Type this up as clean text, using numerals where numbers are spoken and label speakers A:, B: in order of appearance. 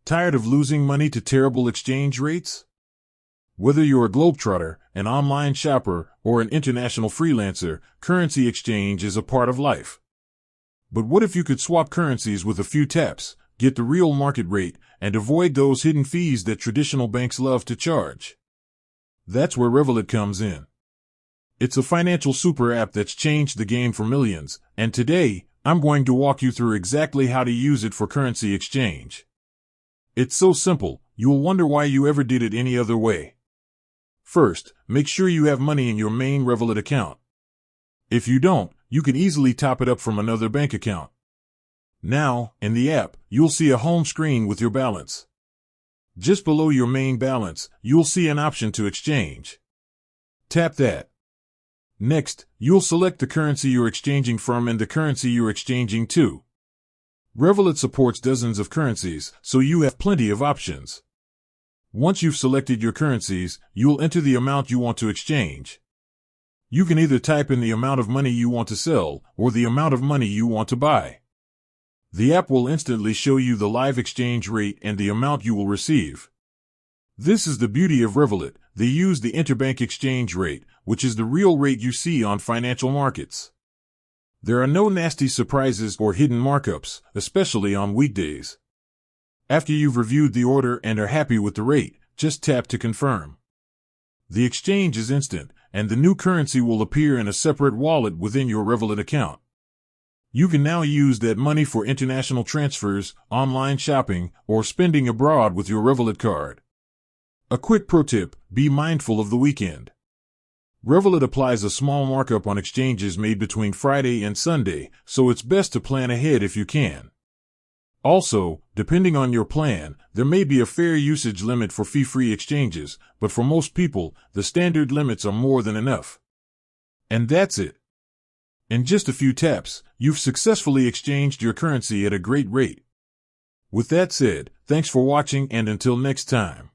A: Tired of losing money to terrible exchange rates? Whether you're a globetrotter, an online shopper, or an international freelancer, currency exchange is a part of life. But what if you could swap currencies with a few taps, get the real market rate, and avoid those hidden fees that traditional banks love to charge? That's where Revolut comes in. It's a financial super app that's changed the game for millions, and today, I'm going to walk you through exactly how to use it for currency exchange. It's so simple, you'll wonder why you ever did it any other way. First, make sure you have money in your main Revolut account. If you don't, you can easily top it up from another bank account. Now, in the app, you'll see a home screen with your balance. Just below your main balance, you'll see an option to exchange. Tap that. Next, you'll select the currency you're exchanging from and the currency you're exchanging to. Revolut supports dozens of currencies, so you have plenty of options. Once you've selected your currencies, you'll enter the amount you want to exchange. You can either type in the amount of money you want to sell or the amount of money you want to buy. The app will instantly show you the live exchange rate and the amount you will receive. This is the beauty of Revolut. They use the interbank exchange rate, which is the real rate you see on financial markets. There are no nasty surprises or hidden markups, especially on weekdays. After you've reviewed the order and are happy with the rate, just tap to confirm. The exchange is instant, and the new currency will appear in a separate wallet within your Revolut account. You can now use that money for international transfers, online shopping, or spending abroad with your Revolut card. A quick pro tip, be mindful of the weekend. Revolut applies a small markup on exchanges made between Friday and Sunday, so it's best to plan ahead if you can. Also, depending on your plan, there may be a fair usage limit for fee-free exchanges, but for most people, the standard limits are more than enough. And that's it. In just a few taps, you've successfully exchanged your currency at a great rate. With that said, thanks for watching and until next time.